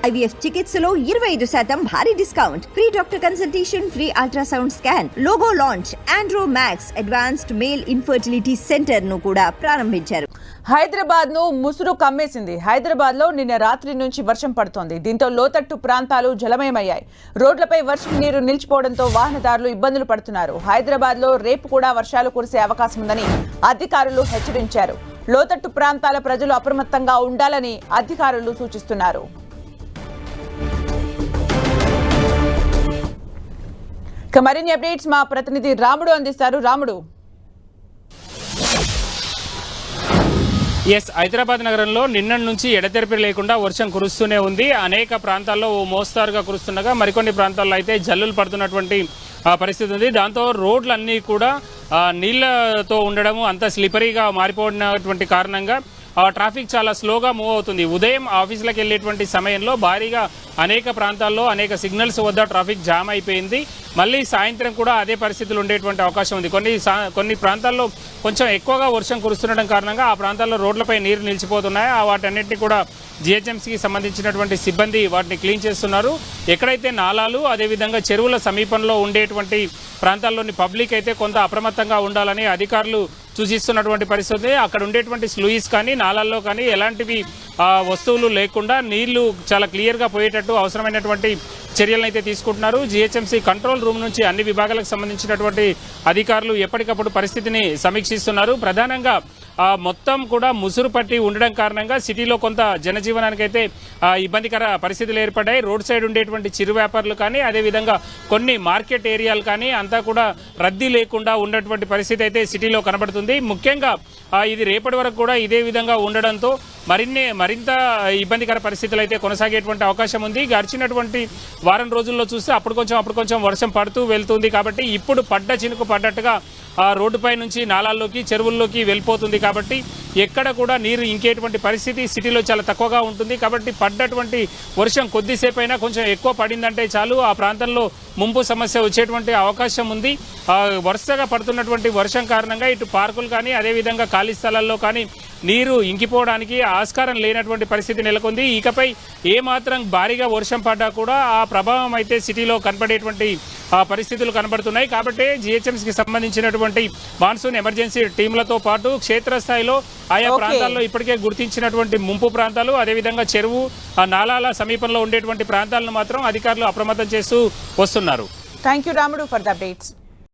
IVF చికిత్సలో 25% భారీ discount, free doctor consultation, free ultrasound scan, logo launch, Andro max advanced male infertility centre ను కూడా ప్రారంభించారు. హైదరాబాద్ ను ముసురు కమ్మేసింది. హైదరాబాద్ లో నిన్న రాత్రి నుంచి వర్షం పడుతోంది. దీంతో లోతట్టు ప్రాంతాలు జలమయమయ్యాయి. రోడ్లపై వర్షం నీరు నిలిచిపోవడంతో వాహనదారులు ఇబ్బందులు పడుతున్నారు. హైదరాబాద్ లో రేపు కూడా వర్షాలు కురిసే అవకాశం ఉందని అధికారులు హెచ్చరించారు. లోతట్టు ప్రాంతాల ప్రజలు అప్రమత్తంగా ఉండాలని అధికారులు సూచిస్తున్నారు. మరిన్ని అప్డేట్స్ మా ప్రతినిధి రాముడు అందిస్తారు. రాముడు. హైదరాబాద్ నగరంలో నిన్నటి నుంచి ఎడతెరిపి లేకుండా వర్షం కురుస్తూనే ఉంది. అనేక ప్రాంతాల్లో మోస్తారుగా కురుస్తుండగా మరికొన్ని ప్రాంతాల్లో అయితే జల్లులు పడుతున్నటువంటి పరిస్థితి ఉంది. దాంతో రోడ్లన్నీ కూడా నీళ్లతో ఉండడము, అంత స్లిపరీగా మారిపోయినటువంటి కారణంగా ట్రాఫిక్ చాలా స్లోగా మూవ్ అవుతుంది. ఉదయం ఆఫీసులకు వెళ్ళేటువంటి సమయంలో భారీగా అనేక ప్రాంతాల్లో అనేక సిగ్నల్స్ వద్ద ట్రాఫిక్ జామ్ అయిపోయింది. మళ్ళీ సాయంత్రం కూడా అదే పరిస్థితులు ఉండేటువంటి అవకాశం ఉంది. కొన్ని ప్రాంతాల్లో కొంచెం ఎక్కువగా వర్షం కురుస్తుండడం కారణంగా ఆ ప్రాంతాల్లో రోడ్లపై నీరు నిలిచిపోతున్నాయి. వాటన్నిటిని కూడా జిహెచ్ఎంసీకి సంబంధించినటువంటి సిబ్బంది వాటిని క్లీన్ చేస్తున్నారు. ఎక్కడైతే నాలాలు అదేవిధంగా చెరువుల సమీపంలో ఉండేటువంటి ప్రాంతాల్లోని పబ్లిక్ అయితే కొంత అప్రమత్తంగా ఉండాలని అధికారులు సూచిస్తున్నటువంటి పరిస్థితి. అక్కడ ఉండేటువంటి స్లూయిస్ కానీ నాలాల్లో కానీ ఎలాంటివి వస్తువులు లేకుండా నీళ్లు చాలా క్లియర్గా పోయేటట్టు అవసరమైనటువంటి చర్యలను అయితే తీసుకుంటున్నారు. జిహెచ్ఎంసీ కంట్రోల్ రూమ్ నుంచి అన్ని విభాగాలకు సంబంధించినటువంటి అధికారులు ఎప్పటికప్పుడు పరిస్థితిని సమీక్షిస్తున్నారు. ప్రధానంగా మొత్తం కూడా ముసురు పట్టి ఉండడం కారణంగా సిటీలో కొంత జనజీవనానికి అయితే ఇబ్బందికర పరిస్థితులు ఏర్పడ్డాయి. రోడ్ సైడ్ ఉండేటువంటి చిరు వ్యాపారులు కానీ అదేవిధంగా కొన్ని మార్కెట్ ఏరియాలు కానీ అంతా కూడా రద్దీ లేకుండా ఉన్నటువంటి పరిస్థితి అయితే సిటీలో కనబడుతుంది. ముఖ్యంగా ఇది రేపటి వరకు కూడా ఇదే విధంగా ఉండడంతో మరింత ఇబ్బందికర పరిస్థితులు అయితే కొనసాగేటువంటి అవకాశం ఉంది. గడిచినటువంటి వారం రోజుల్లో చూస్తే అప్పుడు కొంచెం వర్షం పడుతూ వెళ్తుంది. కాబట్టి ఇప్పుడు పడ్డ చినుకు పడ్డట్టుగా రోడ్డుపై నుంచి నాలాల్లోకి చెరువుల్లోకి వెళ్ళిపోతుంది. కాబట్టి ఎక్కడ కూడా నీరు ఇంకేటువంటి పరిస్థితి సిటీలో చాలా తక్కువగా ఉంటుంది. కాబట్టి పడ్డటువంటి వర్షం కొద్దిసేపు అయినా కొంచెం ఎక్కువ పడిందంటే చాలు ఆ ప్రాంతంలో ముంపు సమస్య వచ్చేటువంటి అవకాశం ఉంది. వరుసగా పడుతున్నటువంటి వర్షం కారణంగా ఇటు పార్కులు కానీ అదేవిధంగా ఖాళీ స్థలాల్లో కానీ నీరు ఇంకిపోవడానికి ఆస్కారం లేనటువంటి పరిస్థితి నెలకొంది. ఇకపై ఏమాత్రం భారీగా వర్షం పడ్డా కూడా ఆ ప్రభావం అయితే సిటీలో కనపడేటువంటి పరిస్థితులు కనబడుతున్నాయి. కాబట్టి జిహెచ్ఎంసీకి సంబంధించినటువంటి మాన్సూన్ ఎమర్జెన్సీ టీంలతో పాటు క్షేత్రస్థాయిలో ఆయా ప్రాంతాల్లో ఇప్పటికే గుర్తించినటువంటి ముంపు ప్రాంతాలు అదేవిధంగా చెరువు నాలాల సమీపంలో ఉండేటువంటి ప్రాంతాలను మాత్రం అధికారులు అప్రమత్తం చేస్తూ వస్తున్నారు. థ్యాంక్ యూ రాముడు ఫర్ ద అప్డేట్స్.